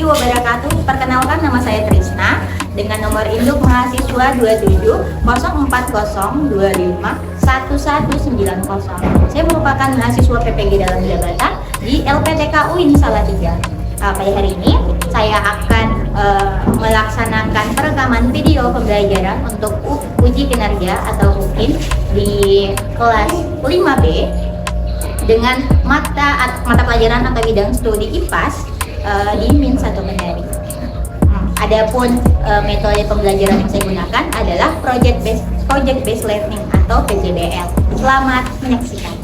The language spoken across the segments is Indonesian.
wabarakatuh. Perkenalkan, nama saya Trisna dengan nomor induk mahasiswa 27 Saya merupakan mahasiswa PPG dalam jabatan di LPTK UIN Salatiga. Pada hari ini saya akan melaksanakan perekaman video pembelajaran untuk uji kinerja atau UKIN di kelas 5B dengan mata pelajaran atau bidang studi IPAS di Min 1 Kendari. Adapun metode pembelajaran yang saya gunakan adalah project based learning atau PJBL. Selamat menyaksikan.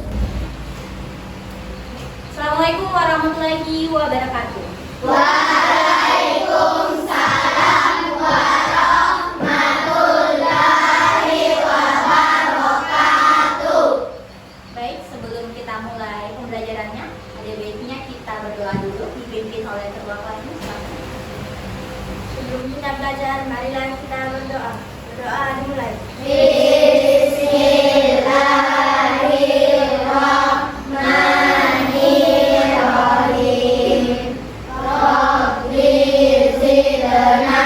Assalamualaikum warahmatullahi wabarakatuh. Waalaikumsalam warahmatullahi wabarakatuh. Baik, sebelum kita mulai pembelajarannya, ada baiknya kita berdoa dulu dipimpin oleh ketua kelasnya. Sebelum kita belajar, marilah kita berdoa. Berdoa dimulai. Bismillahirrahmanirrahim. Rabbi zidna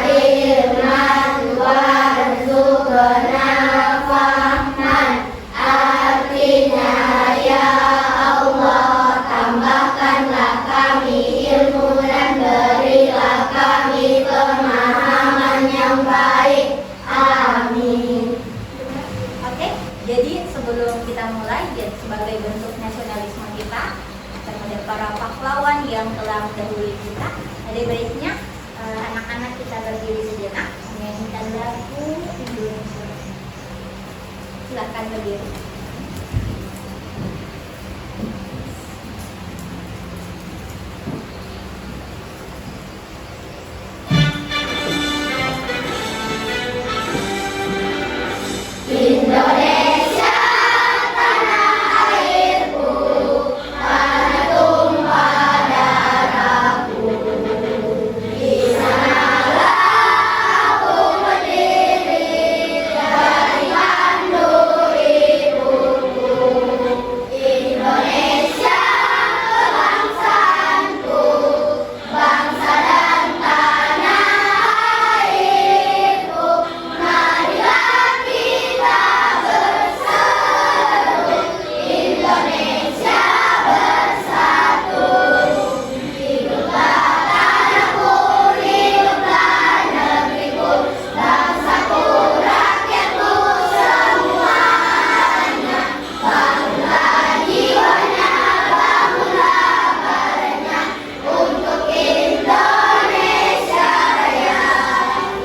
ilman warzuqna fahman. Artinya ya Allah, tambahkanlah kami ilmu dan berilah kami pemahaman yang baik. Amin. Oke, jadi sebelum kita mulai, sebagai bentuk nasionalisme kita terhadap para pahlawan yang telah mendahului kita, ada baiknya anak-anak kita berdiri sejenak menyanyikan lagu Indonesia. Silakan berdiri. Indonesia tanah airku, tanah tumpah darahku. Di sanalah aku berdiri dari pandu ibuku. Indonesia kebangsaanku, bangsa dan tanah airku. Marilah kita berseru, Indonesia bersatu. Hiduplah tanahku, hiduplah negeriku, bangsaku, rakyatku semuanya. Bangunlah jiwanya, bangunlah badannya untuk Indonesia Raya.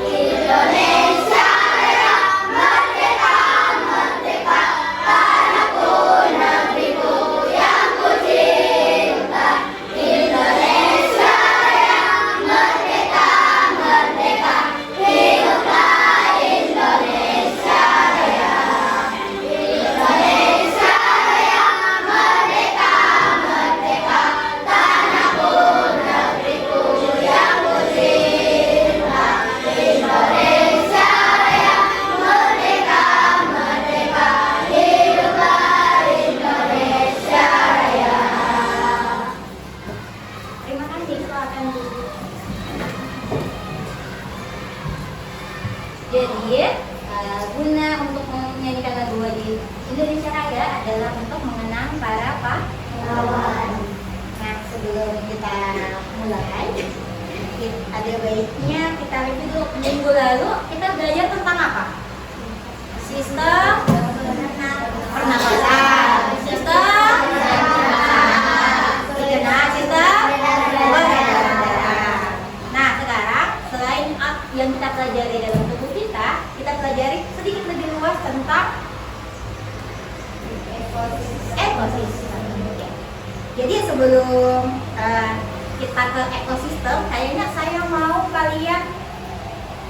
Indonesia Raya, merdeka, merdeka, tanahku, negeriku yang ku cinta. Indonesia Raya, merdeka, merdeka, hiduplah Indonesia Raya. Indonesia Raya, merdeka, merdeka, tanahku, negeriku yang ku cinta. Indonesia Raya, merdeka, merdeka, hiduplah Indonesia Raya. Terima kasih, silakan duduk. Jadi, guna untuk menyanyikan lagu wajib Indonesia Raya adalah untuk mengenang para pahlawan. Nah, sebelum kita mulai, ada baiknya kita review dulu. Minggu lalu kita belajar tentang apa? Sistem pernapasan, sistem segenap sistem peredaran darah. Nah, sekarang selain yang kita pelajari dalam tubuh kita pelajari sedikit lebih luas tentang ekosistem. Jadi sebelum kita ke ekosistem, kayaknya saya mau kalian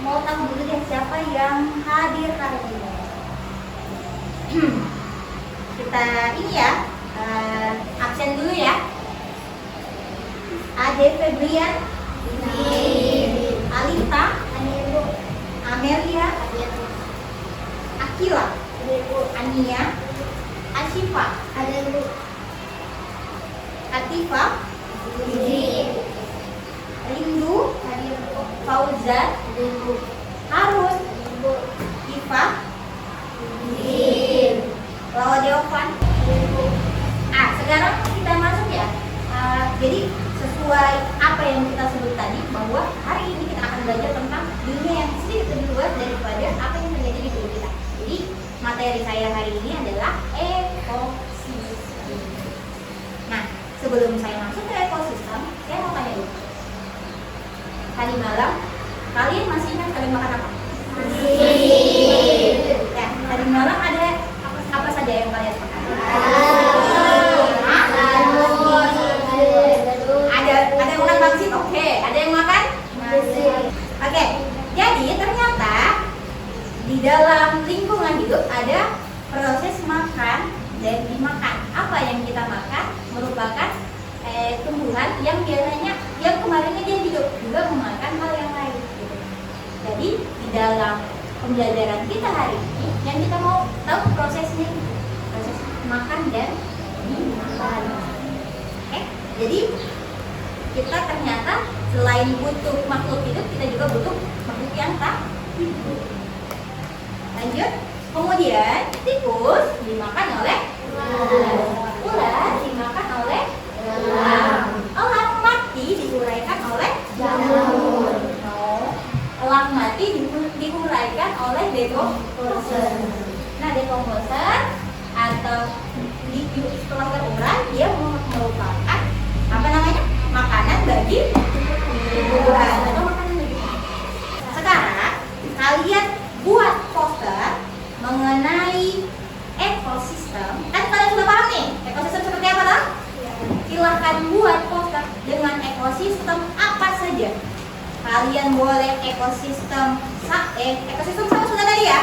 mau tahu dulu deh siapa yang hadir hari ini. Kita ini ya, absen dulu ya. Ade Febrian, Alita, Amelia, Akila, Ania, Ashifa, Atifa, Fauzan, Harun, Iva, Lawa Deovan. Sekarang kita masuk ya. Jadi sesuai apa yang kita sebut tadi, bahwa hari ini kita akan belajar tentang dunia yang sedikit lebih luas daripada apa yang terjadi di tubuh kita. Jadi materi saya hari ini adalah ekosistem. Nah, sebelum saya masuk ke ekosistem, saya mau tanya dulu. Tadi malam kalian masih ingat kalian makan apa? Ya, tadi malam ada apa saja yang kalian makan? Ada yang makan pangsit, oke. Ada yang makan? Oke. Jadi ternyata di dalam lingkungan hidup ada proses makan dan dimakan. Apa yang kita makan merupakan tumbuhan yang biasanya yang kemarinnya dia juga memakan hal yang lain. Gitu. Jadi di dalam pembelajaran kita hari ini yang kita mau tahu prosesnya, proses makan dan dimakan. Oke. Jadi kita ternyata selain butuh makhluk hidup, kita juga butuh makhluk yang tak hidup. Lanjut. Kemudian tikus dimakan oleh ular, dimakan oleh elang mati diuraikan oleh jamur. Elang mati diuraikan oleh dekomposer. Nah, dekomposer atau setelah terurai dia merupakan apa namanya? Makanan bagi tumbuhan atau makanan bagi tumbuhan. Sekarang kalian buat poster mengenai ekosistem. Kan kalian sudah paham nih ekosistem seperti apa toh? Silahkan buat poster dengan ekosistem apa saja. Kalian boleh ekosistem sawah sudah tadi ya.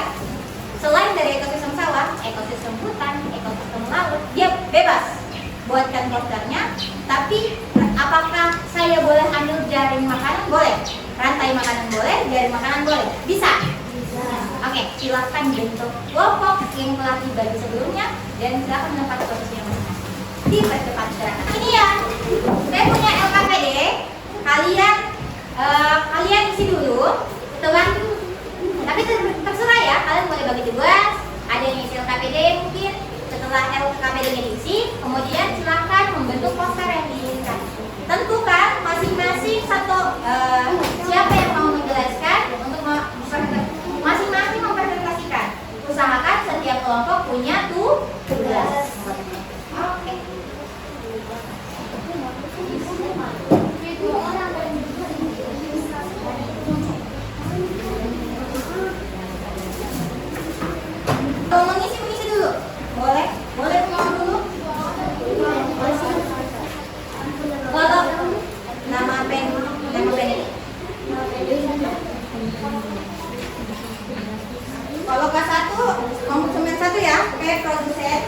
Selain dari ekosistem sawah, ekosistem hutan, ekosistem laut, dia bebas buatkan posternya. Tapi apakah saya boleh ambil jaring makanan? Boleh. Rantai makanan boleh, jaring makanan boleh. Bisa? Oke, silakan bentuk kelompok yang telah dibagi sebelumnya dan silakan menempati posisinya masing-masing. Dipercepat gerakan. Ini ya, saya punya LKPD. Kalian isi dulu, gitu kan? Tapi terserah ya, kalian boleh bagi dua. Ada yang isi LKPD mungkin. Setelah LKPD-nya diisi, kemudian silakan membentuk poster yang diinginkan. Tentukan masing-masing siapa yang mau menjelaskan untuk masing-masing mempresentasikan. Usahakan setiap kelompok punya tugas. Oke. Kalau mengisi dulu. Boleh ngomong dulu. Kalau nama pen ini. Kalau kelas 1 ngomong cuma 1 ya, kayak produsen.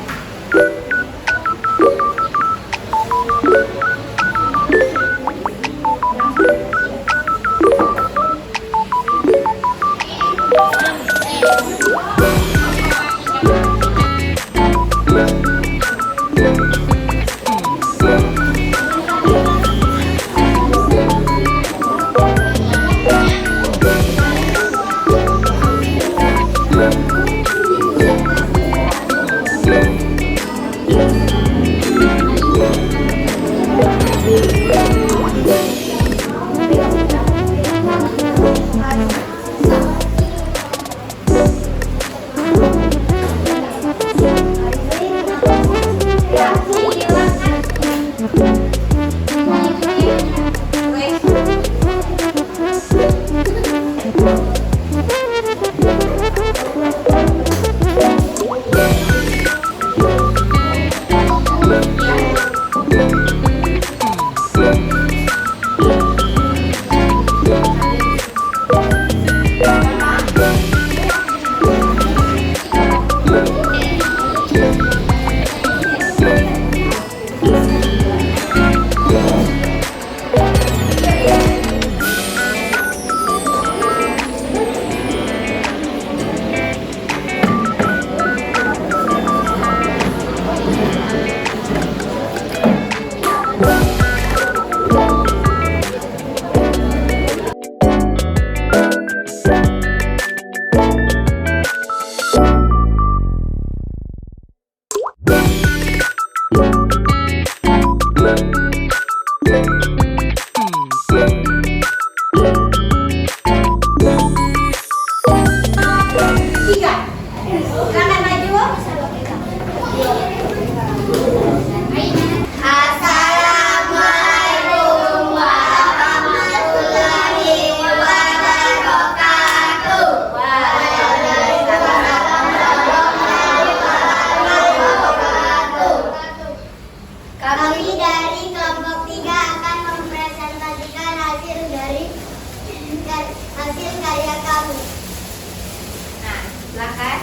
Silakan.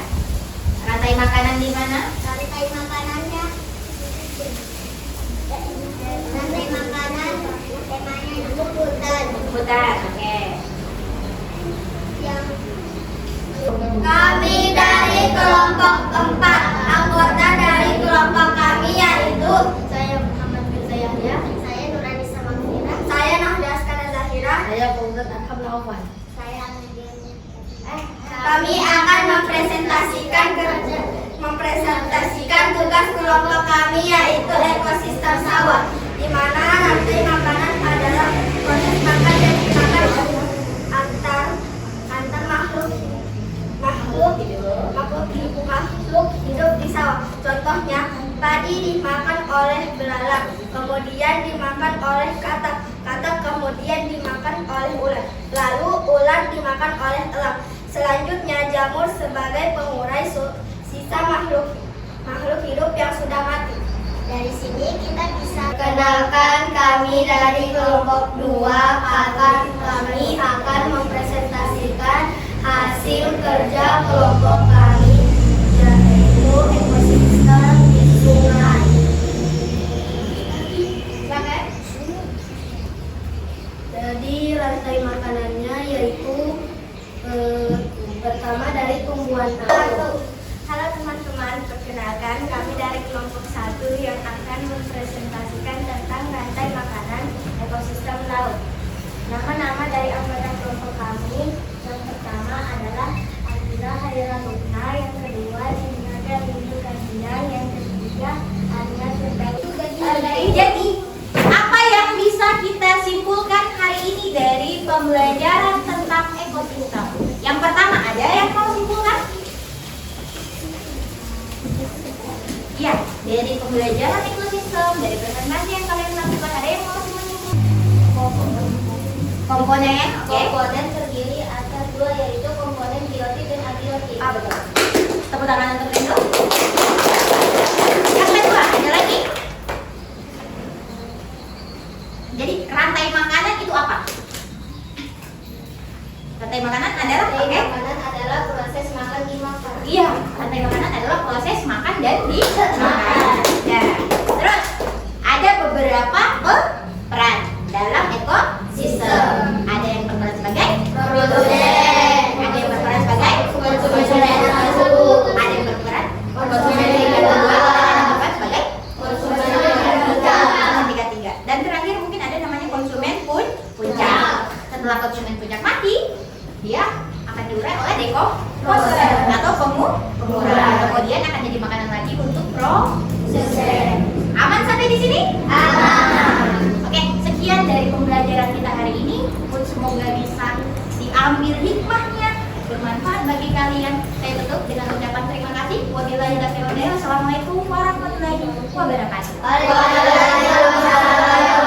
Rantai makanan di mana? Rantai makanannya. Rantai makanan temanya hutan. Hutan. Oke. Kami dari kelompok 4. Anggota dari kelompok kami yaitu saya Muhammad Firza Yahya, saya Nuranisa Magfira, saya Nahda Askara Zahira, saya Fauzat Arham Naufal. Kami akan mempresentasikan tugas kelompok kami yaitu ekosistem sawah, di mana rantai makanan adalah proses makan dan dimakan antar makhluk hidup di sawah. Contohnya, padi dimakan oleh belalang, kemudian dimakan oleh katak, kemudian dimakan oleh ular, lalu ular dimakan oleh elang. Selanjutnya, jamur sebagai pengurai sisa makhluk hidup yang sudah mati. Dari sini kita bisa kenalkan kami dari kelompok 2 kami akan mempresentasikan hasil kerja kelompok kami yaitu ekosistem di sungai. Jadi rantai makanannya yaitu pertama dari tumbuhan tahu. Halo teman-teman, perkenalkan kami dari kelompok 1 yang akan mempresentasikan tentang rantai makanan ekosistem laut. Nama-nama dari anggota kelompok kami, yang pertama adalah Adila Haira Lukna, yang kedua Nada Windu Kasian, yang ketiga Ania Firdaus. Jadi, apa yang bisa kita simpulkan hari ini dari pembelajaran tentang ekosistem? Yang pertama, ada yang mau simpulkan? Ya, dari pembelajaran ekosistem, dari presentasi yang kalian lakukan, ada yang mau menyimpulkan? Komponen, oke. Komponen terdiri atas 2 yaitu komponen biotik dan abiotik. Betul. Tepuk tangan untuk Rindu. Yang kedua, ada lagi? Jadi rantai makanan itu apa? Rantai makanan adalah Makanan adalah proses makan dimakan. Iya, rantai makanan adalah proses makan dan dimakan. Nah, terus ada beberapa peran dalam ekosistem. Ada yang berperan sebagai Produsen. ada yang berperan sebagai Konsumen. ada yang berperan konsumen yang kedua, ada yang berperan sebagai Konsumen yang ketiga. tiga. Dan terakhir mungkin ada namanya konsumen puncak. Setelah konsumen puncak mati, dia akan diurai oleh dekomposer atau pengurang. Kemudian akan jadi makanan lagi untuk proses. Aman sampai di sini? Aman. Oke, sekian dari pembelajaran kita hari ini. Semoga bisa diambil hikmahnya, bermanfaat bagi kalian. Saya tutup dengan ucapan terima kasih. Wabillahi taufiq wal hidayah. Wassalamualaikum warahmatullahi wabarakatuh. Waalaikumsalam.